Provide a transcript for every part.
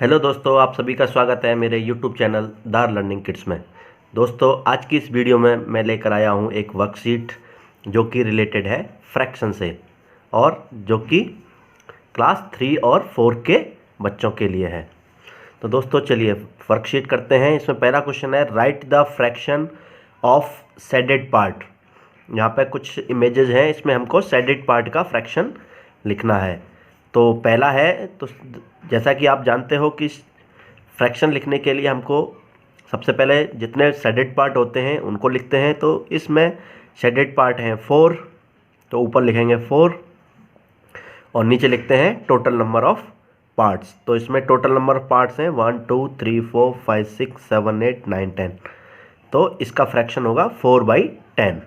Hello दोस्तों, आप सभी का स्वागत है मेरे YouTube चैनल दार लर्निंग किड्स में। दोस्तों, आज की इस वीडियो में मैं लेकर आया हूं एक वर्कशीट जो कि रिलेटेड है फ्रैक्शन से और जो कि क्लास 3 और 4 के बच्चों के लिए है। तो दोस्तों चलिए वर्कशीट करते हैं। इसमें पहला क्वेश्चन है, right the fraction of shaded part. यहाँ पे कुछ इमेजेस हैं, इसमें हमको शेडेड पार्ट का फ्रैक्शन लिखना है। तो पहला है, तो जैसा कि आप जानते हो कि फ्रैक्शन लिखने के लिए हमको सबसे पहले जितने शेडेड पार्ट होते हैं उनको लिखते हैं। तो इसमें शेडेड पार्ट हैं 4, तो ऊपर लिखेंगे 4 और नीचे लिखते हैं टोटल नंबर ऑफ पार्ट्स। तो इसमें टोटल नंबर ऑफ पार्ट्स हैं 1 2 3 4 5 6 7 8 9 10। तो इसका फ्रैक्शन होगा 4/10।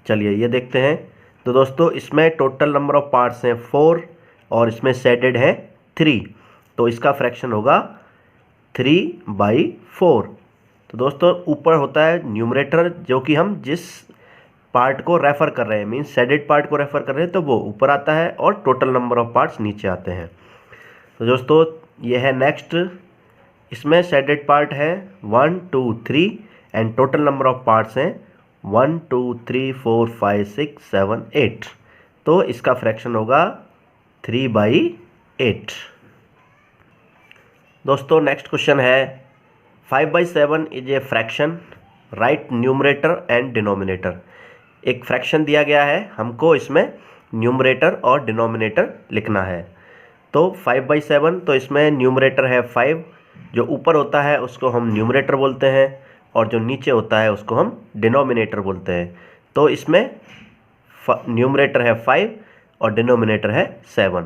चलिए ये देखते हैं। तो दोस्तों इसमें टोटल नंबर ऑफ पार्ट्स हैं 4 और इसमें शेडेड है 3, तो इसका फ्रैक्शन होगा 3/4। तो दोस्तों ऊपर होता है न्यूमरेटर, जो कि हम जिस पार्ट को रेफ़र कर रहे हैं, मीन्स शेडेड पार्ट को रेफ़र कर रहे हैं, तो वो ऊपर आता है और टोटल नंबर ऑफ पार्ट्स नीचे आते हैं। तो दोस्तों ये है नेक्स्ट। इसमें शेडेड पार्ट है 1 2 3 and total number of parts हैं 1 2 3 4 5 6 7 8। तो इसका फ्रैक्शन होगा 3/8। दोस्तों नेक्स्ट क्वेश्चन है, 5/7 is a fraction, right numerator and denominator. एक फ्रैक्शन दिया गया है, हमको इसमें न्यूमरेटर और डिनोमिनेटर लिखना है। तो 5/7, तो इसमें न्यूमरेटर है 5, जो ऊपर होता है उसको हम न्यूमरेटर बोलते हैं और जो नीचे होता है उसको हम डिनोमिनेटर बोलते हैं। तो इसमें न्यूमरेटर है 5 और डिनोमिनेटर है 7।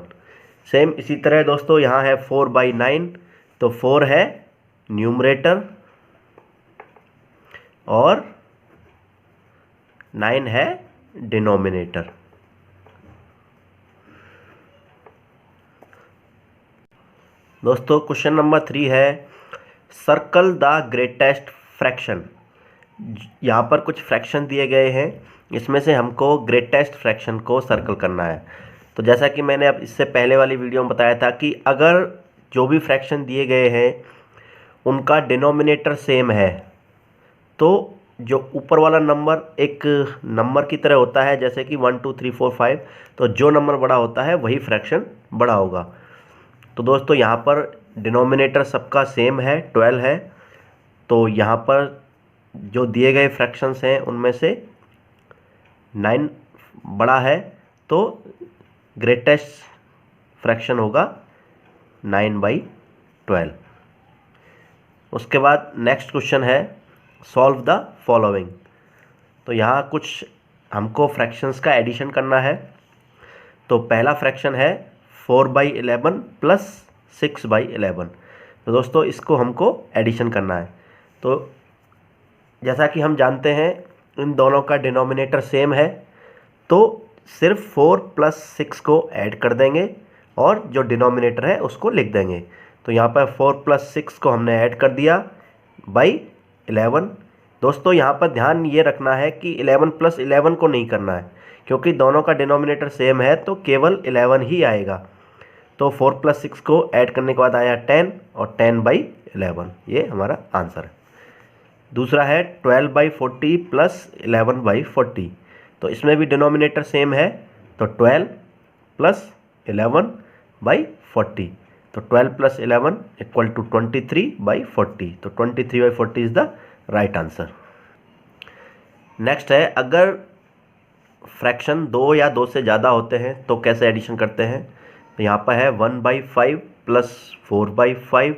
सेम इसी तरह दोस्तों यहाँ है 4/9, तो 4 है न्यूमरेटर और 9 है डिनोमिनेटर। दोस्तों क्वेश्चन नंबर 3 है, सर्कल द ग्रेटेस्ट फ्रैक्शन। यहाँ पर कुछ फ्रैक्शन दिए गए हैं, इसमें से हमको ग्रेटेस्ट फ्रैक्शन को सर्कल करना है। तो जैसा कि मैंने अब इससे पहले वाली वीडियो में बताया था कि अगर जो भी फ्रैक्शन दिए गए हैं उनका डिनोमिनेटर सेम है, तो जो ऊपर वाला नंबर एक नंबर की तरह होता है, जैसे कि 1 2 3 4 5, तो जो नंबर बड़ा होता है वही फ्रैक्शन बड़ा होगा। तो दोस्तों यहाँ पर डिनोमिनेटर सबका सेम है, 12 है। तो यहाँ पर जो दिए गए फ्रैक्शंस हैं उनमें से 9 बड़ा है, तो ग्रेटेस्ट फ्रैक्शन होगा 9/12। उसके बाद नेक्स्ट क्वेश्चन है, सॉल्व द फॉलोइंग। तो यहाँ कुछ हमको फ्रैक्शंस का एडिशन करना है। तो पहला फ्रैक्शन है 4/11 प्लस 6/11। तो दोस्तों इसको हमको एडिशन करना है। तो जैसा कि हम जानते हैं इन दोनों का डिनोमिनेटर सेम है, तो सिर्फ 4 + 6 को ऐड कर देंगे और जो डिनोमिनेटर है उसको लिख देंगे। तो यहाँ पर 4 + 6 को हमने ऐड कर दिया /11। दोस्तों यहाँ पर ध्यान ये रखना है कि 11 + 11 को नहीं करना है, क्योंकि दोनों का डिनोमिनेटर सेम है, तो केवल 11 ही आएगा। तो 4 + 6 को ऐड करने के बाद आया 10 और 10/11, ये हमारा आंसर है। दूसरा है 12/40 + 11/40। तो इसमें भी डिनोमिनेटर सेम है, तो 12 + 11/40। तो 12 + 11 = 23/40। तो 23/40 is the right answer. Next है, अगर फ्रैक्शन 2 या 2 से ज़्यादा होते हैं तो कैसे एडिशन करते हैं। तो यहाँ पर है 1/5 + 4/5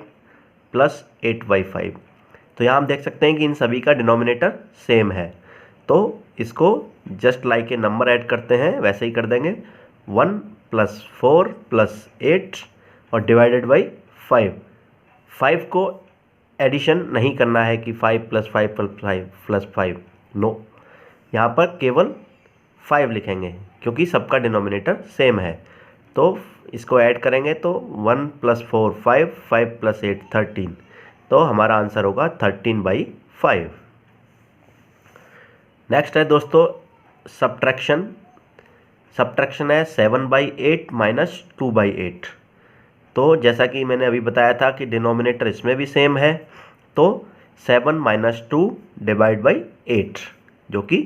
+ 8/5। तो यहाँ हम देख सकते हैं कि इन सभी का डिनोमिनेटर सेम है, तो इसको just like a number add करते हैं वैसे ही कर देंगे। 1 + 4 + 8 और डिवाइडेड बाई 5। 5 को एडिशन नहीं करना है कि 5 + 5 + 5, नो, यहाँ पर केवल 5 लिखेंगे क्योंकि सबका डिनोमिनेटर सेम है। तो इसको ऐड करेंगे तो 1 + 4 5, 5 + 8 13। तो हमारा आंसर होगा 13/5। नेक्स्ट है दोस्तों सब्ट्रैक्शन। सब्ट्रैक्शन है 7/8 - 2/8। तो जैसा कि मैंने अभी बताया था कि डिनोमिनेटर इसमें भी सेम है, तो 7 - 2 डिवाइड बाई 8 जो कि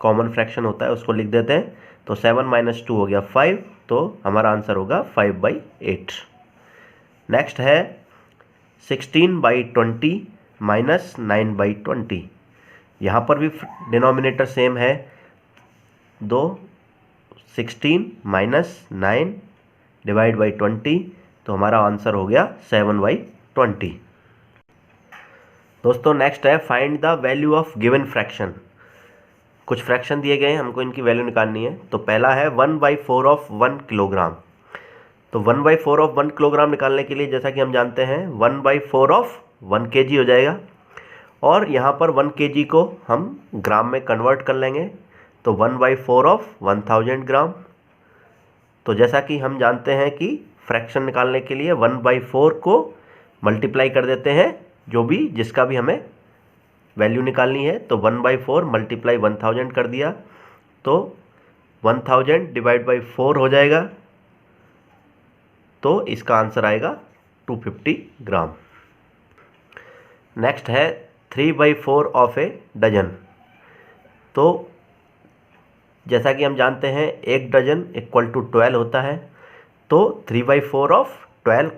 कॉमन फ्रैक्शन होता है उसको लिख देते हैं। तो 7 - 2 हो गया 5, तो हमारा आंसर होगा 5/8। नेक्स्ट है 16/20 माइनस 9/20। यहाँ पर भी डिनोमिनेटर सेम है, 16 - 9 डिवाइड बाई 20, तो हमारा आंसर हो गया 7/20। दोस्तों नेक्स्ट है find the value of given fraction. कुछ फ्रैक्शन दिए गए हैं, हमको इनकी वैल्यू निकालनी है। तो पहला है 1/4 ऑफ 1 किलोग्राम। तो 1/4 ऑफ 1 किलोग्राम निकालने के लिए जैसा कि हम जानते हैं 1/4 ऑफ 1 kg हो जाएगा, और यहाँ पर 1 kg को हम ग्राम में कन्वर्ट कर लेंगे, तो 1/4 ऑफ 1000 ग्राम। तो जैसा कि हम जानते हैं कि फ्रैक्शन निकालने के लिए 1/4 को मल्टीप्लाई कर देते हैं, जो भी जिसका भी हमें वैल्यू निकालनी है। तो 1/4 मल्टीप्लाई 1000 कर दिया, तो 1000 डिवाइड बाई 4 हो जाएगा, तो इसका आंसर आएगा 250 ग्राम। नेक्स्ट है 3/4 ऑफ ए डजन। तो जैसा कि हम जानते हैं 1 डजन इक्वल टू 12 होता है, तो 3/4 ऑफ 12,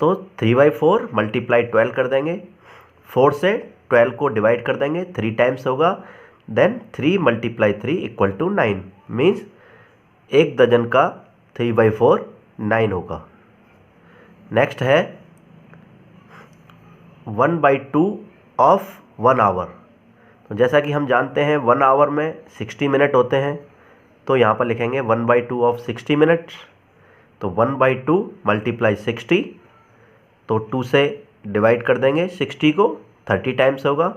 तो 3/4 मल्टीप्लाई 12 कर देंगे, 4 से 12 को डिवाइड कर देंगे, 3 टाइम्स होगा, then 3 × 3 equal to 9, means 1 dozen का 3/4 9 होगा। नेक्स्ट है 1/2 ऑफ 1 आवर। तो जैसा कि हम जानते हैं 1 आवर में 60 मिनट होते हैं, तो यहाँ पर लिखेंगे 1/2 ऑफ 60 मिनट। तो 1/2 मल्टीप्लाई 60, तो 2 से डिवाइड कर देंगे 60 को, 30 टाइम्स होगा,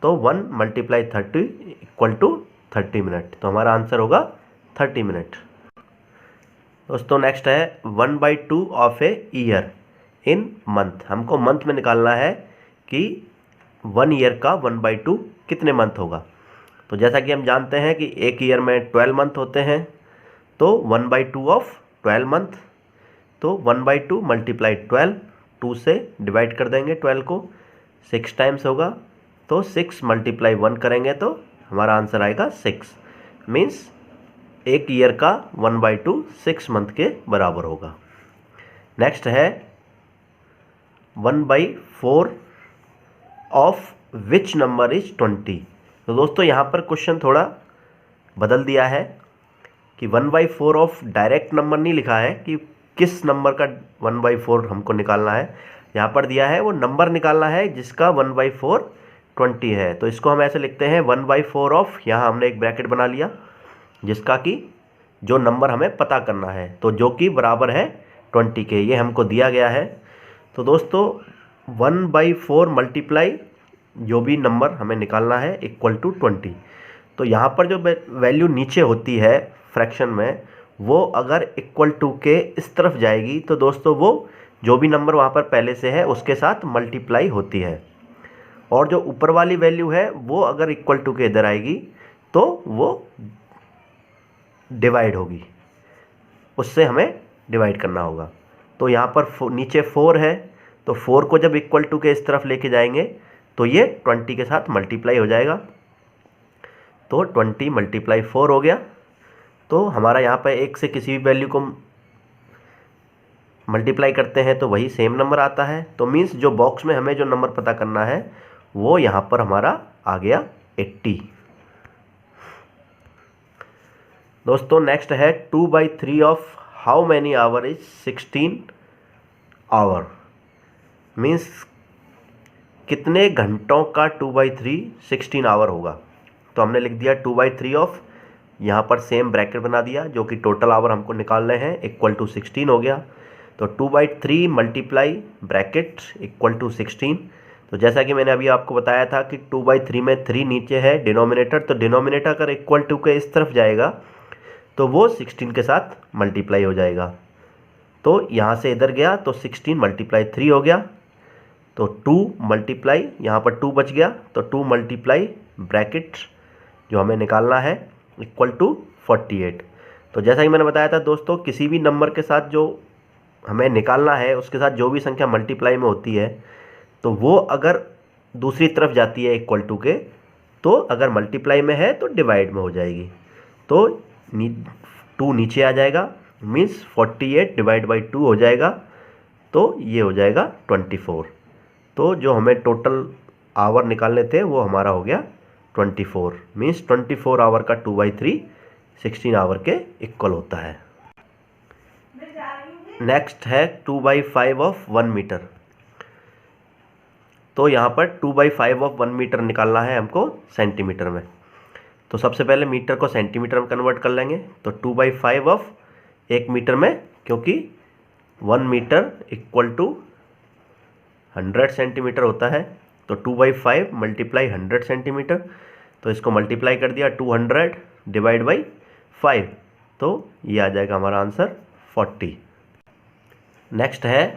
तो 1 × 30 इक्वल टू 30 मिनट, तो हमारा आंसर होगा 30 मिनट। दोस्तों नेक्स्ट है 1/2 of a year in month. हमको मंथ में निकालना है कि 1 ईयर का 1/2 कितने मंथ होगा। तो जैसा कि हम जानते हैं कि एक ईयर में 12 मंथ होते हैं, तो 1/2 ऑफ 12 मंथ, तो 1/2 मल्टीप्लाई 12, 2 से डिवाइड कर देंगे 12 को, 6 टाइम्स होगा, तो 6 × 1 करेंगे तो हमारा आंसर आएगा 6, मीन्स एक ईयर का 1/2 6 मंथ के बराबर होगा। नेक्स्ट है 1/4 ऑफ विच नंबर इज 20। तो दोस्तों यहाँ पर क्वेश्चन थोड़ा बदल दिया है कि 1/4 ऑफ डायरेक्ट नंबर नहीं लिखा है कि किस नंबर का 1/4 हमको निकालना है। यहाँ पर दिया है वो नंबर निकालना है जिसका 1/4 20 है। तो इसको हम ऐसे लिखते हैं 1/4 ऑफ, यहाँ हमने एक ब्रैकेट बना लिया जिसका कि जो नंबर हमें पता करना है, तो जो कि बराबर है 20 के, ये हमको दिया गया है। तो दोस्तों 1/4 मल्टीप्लाई जो भी नंबर हमें निकालना है इक्वल टू 20। तो यहाँ पर जो वैल्यू नीचे होती है फ्रैक्शन में, वो अगर इक्वल टू के इस तरफ जाएगी, तो दोस्तों वो जो भी नंबर वहाँ पर पहले से है उसके साथ मल्टीप्लाई होती है, और जो ऊपर वाली वैल्यू है वो अगर इक्वल टू के इधर आएगी तो वो डिवाइड होगी, उससे हमें डिवाइड करना होगा। तो यहाँ पर नीचे 4 है, तो 4 को जब इक्वल टू के इस तरफ लेके जाएंगे तो ये 20 के साथ मल्टीप्लाई हो जाएगा, तो 20 × 4 हो गया। तो हमारा यहाँ पर एक से किसी भी वैल्यू को मल्टीप्लाई करते हैं तो वही सेम नंबर आता है। तो मीन्स जो बॉक्स में हमें जो नंबर पता करना है वो यहाँ पर हमारा आ गया 80। दोस्तों नेक्स्ट है 2/3 of how many hour is 16 hour. Means कितने घंटों का 2/3 16 आवर होगा। तो हमने लिख दिया 2/3 ऑफ, यहाँ पर सेम ब्रैकेट बना दिया, जो कि टोटल आवर हमको निकालने हैं, इक्वल टू 16 हो गया। तो 2/3 मल्टीप्लाई ब्रैकेट इक्वल टू 16। तो जैसा कि मैंने अभी आपको बताया था कि 2/3 में 3 नीचे है डिनोमिनेटर, तो डिनोमिनेटर अगर इक्वल टू के इस तरफ जाएगा तो वो 16 के साथ मल्टीप्लाई हो जाएगा। तो यहाँ से इधर गया तो 16 × 3 हो गया, तो 2 मल्टीप्लाई, यहाँ पर 2 बच गया, तो 2 मल्टीप्लाई ब्रैकेट जो हमें निकालना है इक्वल टू 48। तो जैसा कि मैंने बताया था दोस्तों, किसी भी नंबर के साथ जो हमें निकालना है उसके साथ जो भी संख्या मल्टीप्लाई में होती है तो वो अगर दूसरी तरफ जाती है इक्वल टू के, तो अगर मल्टीप्लाई में है तो डिवाइड में हो जाएगी। तो 2 नीचे आ जाएगा, मीन्स 48 डिवाइड बाई 2 हो जाएगा, तो ये हो जाएगा 24। तो जो हमें टोटल आवर निकालने थे वो हमारा हो गया 24, मीन्स 24 आवर का 2/3 16 आवर के इक्वल होता है। नेक्स्ट है 2/5 ऑफ 1 मीटर। तो यहाँ पर 2/5 ऑफ 1 मीटर निकालना है हमको सेंटीमीटर में। तो सबसे पहले मीटर को सेंटीमीटर में कन्वर्ट कर लेंगे। तो 2/5 ऑफ 1 मीटर में, क्योंकि 1 मीटर इक्वल टू 100 सेंटीमीटर होता है, तो 2/5 मल्टीप्लाई 100 सेंटीमीटर। तो इसको मल्टीप्लाई कर दिया 200 डिवाइड बाई 5, तो ये आ जाएगा हमारा आंसर 40। नेक्स्ट है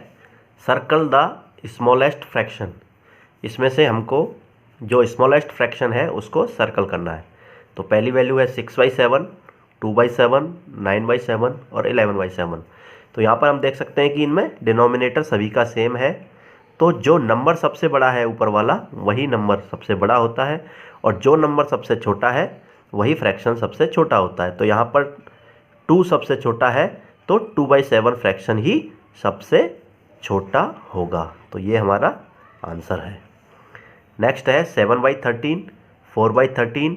सर्कल द स्मॉलेस्ट फ्रैक्शन। इसमें से हमको जो स्मॉलेस्ट फ्रैक्शन है उसको सर्कल करना है। तो पहली वैल्यू है 6/7, 2/7, 9/7 और 11/7। तो यहाँ पर हम देख सकते हैं कि इनमें डिनोमिनेटर सभी का सेम है, तो जो नंबर सबसे बड़ा है ऊपर वाला वही नंबर सबसे बड़ा होता है, और जो नंबर सबसे छोटा है वही फ्रैक्शन सबसे छोटा होता है। तो यहाँ पर 2 सबसे छोटा है, तो 2/7 फ्रैक्शन ही सबसे छोटा होगा। तो ये हमारा आंसर है। नेक्स्ट है 7/13, 4/13,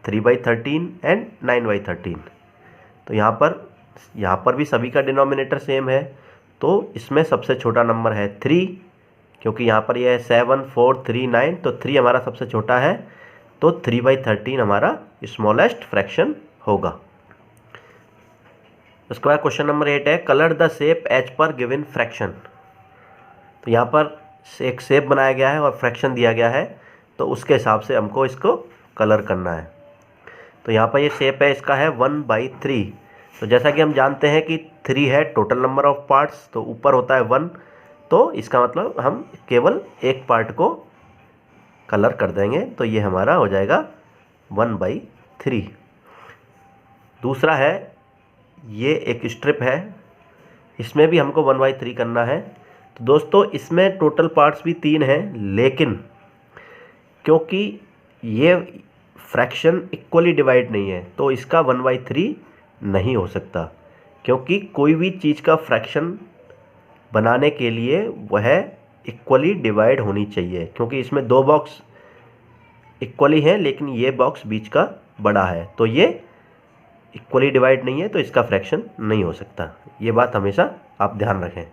3/13 एंड 9/13। तो यहाँ पर भी सभी का डिनोमिनेटर सेम है, तो इसमें सबसे छोटा नंबर है 3, क्योंकि यहाँ पर यह है 7, 4, 3, 9, तो 3 हमारा सबसे छोटा है, तो 3/13 हमारा स्मॉलेस्ट फ्रैक्शन होगा। उसके बाद क्वेश्चन नंबर 8 है colour the shape as per given fraction. तो यहाँ पर एक शेप बनाया गया है और फ्रैक्शन दिया गया है, तो उसके हिसाब से हमको इसको कलर करना है। तो यहाँ पर ये शेप है, इसका है 1/3। तो जैसा कि हम जानते हैं कि 3 है टोटल नंबर ऑफ पार्ट्स, तो ऊपर होता है 1, तो इसका मतलब हम केवल एक पार्ट को कलर कर देंगे, तो ये हमारा हो जाएगा 1/3। दूसरा है ये एक स्ट्रिप है, इसमें भी हमको 1/3 करना है। तो दोस्तों इसमें टोटल पार्ट्स भी 3 हैं, लेकिन क्योंकि ये फ्रैक्शन इक्वली डिवाइड नहीं है, तो इसका 1/3 नहीं हो सकता, क्योंकि कोई भी चीज़ का फ्रैक्शन बनाने के लिए वह इक्वली डिवाइड होनी चाहिए। क्योंकि इसमें 2 बॉक्स इक्वली हैं, लेकिन ये बॉक्स बीच का बड़ा है, तो ये इक्वली डिवाइड नहीं है, तो इसका फ्रैक्शन नहीं हो सकता। ये बात हमेशा आप ध्यान रखें।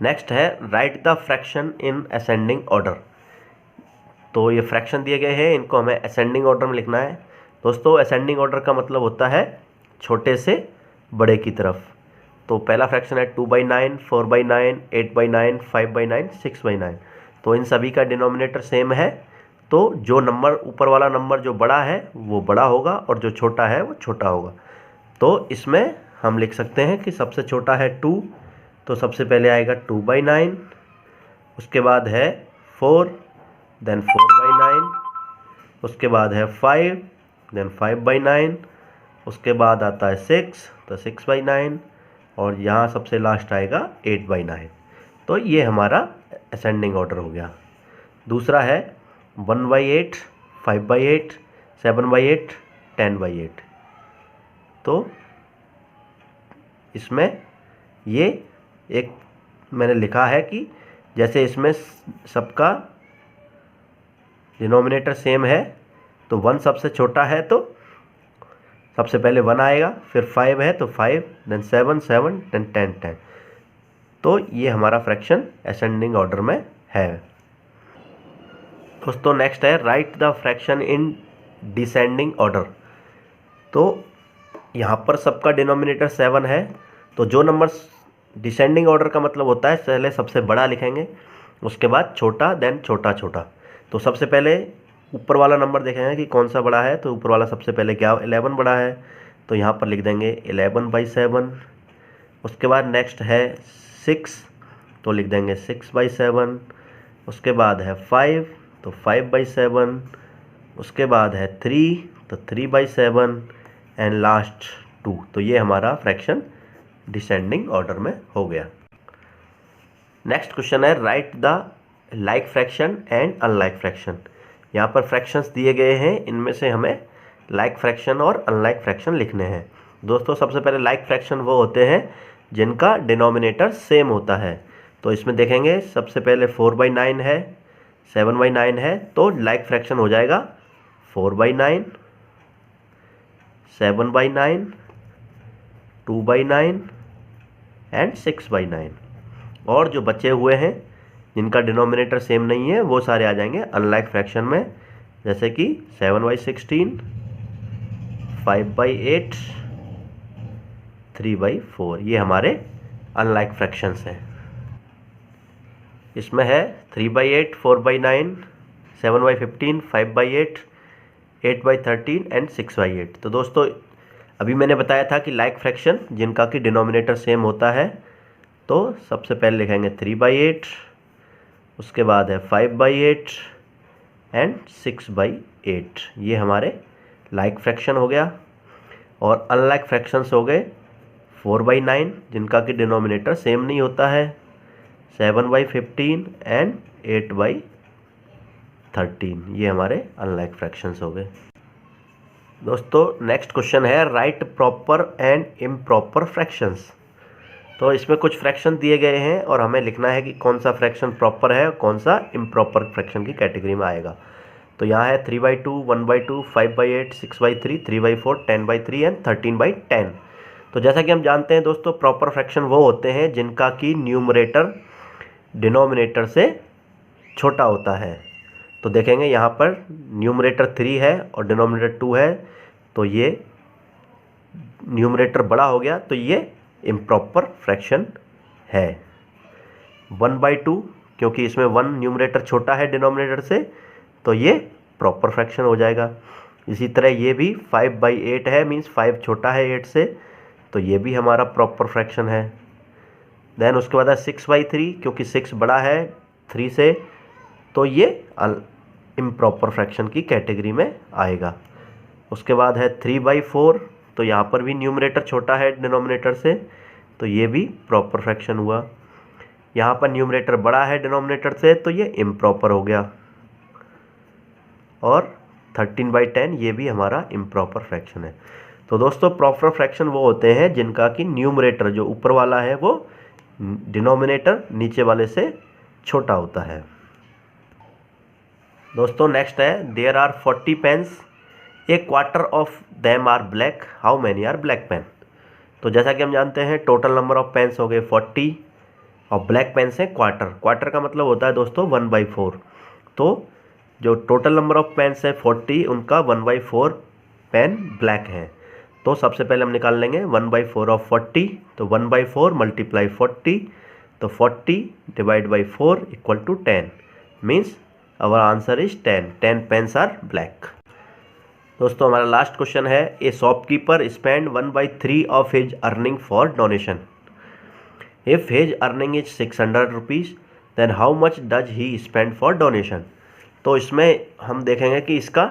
नेक्स्ट है right the fraction in ascending order. तो ये फ्रैक्शन दिए गए हैं, इनको हमें असेंडिंग ऑर्डर में लिखना है। दोस्तों असेंडिंग ऑर्डर का मतलब होता है छोटे से बड़े की तरफ। तो पहला फ्रैक्शन है 2/9, 4/9, 8/9, 5/9, 6/9। तो इन सभी का डिनोमिनेटर सेम है, तो जो नंबर ऊपर वाला नंबर जो बड़ा है वो बड़ा होगा और जो छोटा है वो छोटा होगा। तो इसमें हम लिख सकते हैं कि सबसे छोटा है 2, तो सबसे पहले आएगा 2/9, उसके बाद है 4, देन 4/9, उसके बाद है 5, देन 5/9, उसके बाद आता है 6, तो 6/9, और यहाँ सबसे लास्ट आएगा 8/9। तो ये हमारा असेंडिंग ऑर्डर हो गया। दूसरा है 1/8, 5/8, 7/8, 10/8। तो इसमें ये एक मैंने लिखा है कि जैसे इसमें सबका डिनोमिनेटर सेम है, तो 1 सबसे छोटा है, तो सबसे पहले 1 आएगा, फिर 5 है तो 5, देन 7, 7, देन 10, 10। तो ये हमारा फ्रैक्शन असेंडिंग ऑर्डर में है। दोस्तों नेक्स्ट है right the fraction in descending order. तो यहाँ पर सबका डिनोमिनेटर 7 है, तो जो नंबर डिसेंडिंग ऑर्डर का मतलब होता है पहले सबसे बड़ा लिखेंगे, उसके बाद छोटा, देन छोटा छोटा। तो सबसे पहले ऊपर वाला नंबर देखेंगे कि कौन सा बड़ा है, तो ऊपर वाला सबसे पहले क्या 11 बड़ा है, तो यहाँ पर लिख देंगे 11/7। उसके बाद नेक्स्ट है 6, तो लिख देंगे 6/7। उसके बाद है 5, तो 5/7। उसके बाद है 3, तो 3/7, एंड लास्ट 2। तो ये हमारा फ्रैक्शन डिसेंडिंग ऑर्डर में हो गया। नेक्स्ट क्वेश्चन है right the like fraction and unlike fraction. यहाँ पर फ्रैक्शंस दिए गए हैं, इनमें से हमें लाइक फ्रैक्शन और अनलाइक फ्रैक्शन लिखने हैं। दोस्तों सबसे पहले लाइक फ्रैक्शन वो होते हैं जिनका डिनोमिनेटर सेम होता है। तो इसमें देखेंगे सबसे पहले 4/9 है, 7/9 है, तो लाइक फ्रैक्शन हो जाएगा 4/9, 7/9, 2/9 एंड 6/9। और जो बचे हुए हैं जिनका डिनोमिनेटर सेम नहीं है वो सारे आ जाएंगे अनलाइक फ्रैक्शन में, जैसे कि 7/16, 5/8, 3/4। ये हमारे अनलाइक फ्रैक्शंस हैं। इसमें है 3/8, 4/9, 7/15, 5/8, 8/13 एंड 6/8। तो दोस्तों अभी मैंने बताया था कि लाइक फ्रैक्शन जिनका कि डिनोमिनेटर सेम होता है, तो सबसे पहले लिखेंगे 3/8, उसके बाद है 5/8 एंड 6/8। ये हमारे लाइक फ्रैक्शन हो गया। और अनलाइक फ्रैक्शंस हो गए 4/9 जिनका कि डिनोमिनेटर सेम नहीं होता है, 7/15 एंड 8/13। ये हमारे अनलाइक फ्रैक्शंस हो गए। दोस्तों नेक्स्ट क्वेश्चन है right proper and improper fractions. तो इसमें कुछ फ्रैक्शन दिए गए हैं और हमें लिखना है कि कौन सा फ्रैक्शन प्रॉपर है और कौन सा इम्प्रॉपर फ्रैक्शन की कैटेगरी में आएगा। तो यहाँ है 3/2, 1/2, 5/8, 6/3, 3/4, 10/3 एंड 13/10। तो जैसा कि हम जानते हैं दोस्तों प्रॉपर फ्रैक्शन वो होते हैं जिनका कि न्यूमरेटर डिनोमिनेटर से छोटा होता है। तो देखेंगे यहाँ पर न्यूमरेटर 3 है और डिनोमिनेटर 2 है, तो ये न्यूमरेटर बड़ा हो गया, तो ये इम्प्रॉपर फ्रैक्शन है। 1/2 क्योंकि इसमें 1 न्यूमरेटर छोटा है डिनोमिनेटर से, तो ये प्रॉपर फ्रैक्शन हो जाएगा। इसी तरह ये भी 5/8 है, मीन्स 5 छोटा है 8 से, तो ये भी हमारा प्रॉपर फ्रैक्शन है। देन उसके बाद है 6/3 क्योंकि 6 बड़ा है 3 से, तो ये इम्प्रॉपर फ्रैक्शन की कैटेगरी में आएगा। उसके बाद है 3/4, तो यहाँ पर भी न्यूमरेटर छोटा है डिनोमिनेटर से, तो ये भी प्रॉपर फ्रैक्शन हुआ। यहाँ पर न्यूमरेटर बड़ा है डिनोमिनेटर से, तो ये इम्प्रॉपर हो गया। और 13/10 ये भी हमारा इम्प्रॉपर फ्रैक्शन है। तो दोस्तों प्रॉपर फ्रैक्शन वो होते हैं जिनका कि न्यूमरेटर जो ऊपर वाला है वो डिनोमिनेटर नीचे वाले से छोटा होता है। दोस्तों नेक्स्ट है there are 40 pens, a quarter of them are black, how many are black pen. तो जैसा कि हम जानते हैं टोटल नंबर ऑफ पेन्स हो गए 40 और ब्लैक पेन्स हैं क्वार्टर। क्वार्टर का मतलब होता है दोस्तों 1/4। तो जो टोटल नंबर ऑफ पेन्स है 40, उनका 1/4 पेन ब्लैक है। तो सबसे पहले हम निकाल लेंगे 1/4 ऑफ 40, तो 1/4 मल्टीप्लाई 40, तो 40 divide by 4 equal to 10, means our answer is 10 pens are black. दोस्तों हमारा लास्ट क्वेश्चन है a shopkeeper spend 1/3 of his earning for donation. If his earning is 600 rupees then how much does he spend for donation. तो इसमें हम देखेंगे कि इसका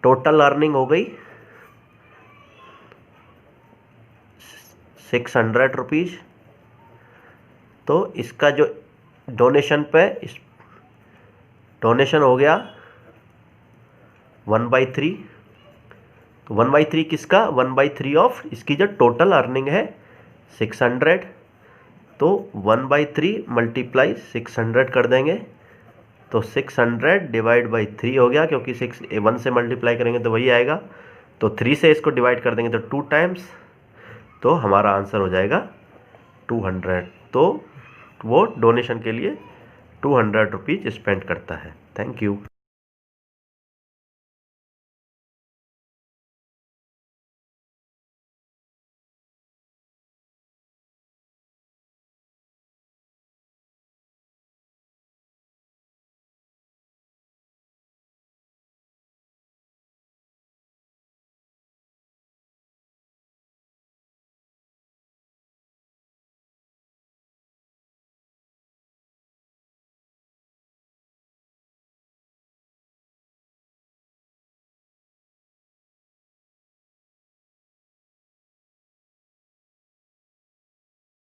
total earning हो गई 600 रुपीज़, तो इसका जो डोनेशन पे डोनेशन हो गया 1/3। तो 1/3 किसका 1/3 ऑफ इसकी जो टोटल अर्निंग है 600, तो 1/3 मल्टीप्लाई 600 कर देंगे, तो 600 डिवाइड बाई 3 हो गया, क्योंकि 1 से मल्टीप्लाई करेंगे तो वही आएगा, तो 3 से इसको डिवाइड कर देंगे तो 2 टाइम्स, तो हमारा आंसर हो जाएगा 200। तो वो डोनेशन के लिए 200 रुपीज़ स्पेंड करता है। Thank you.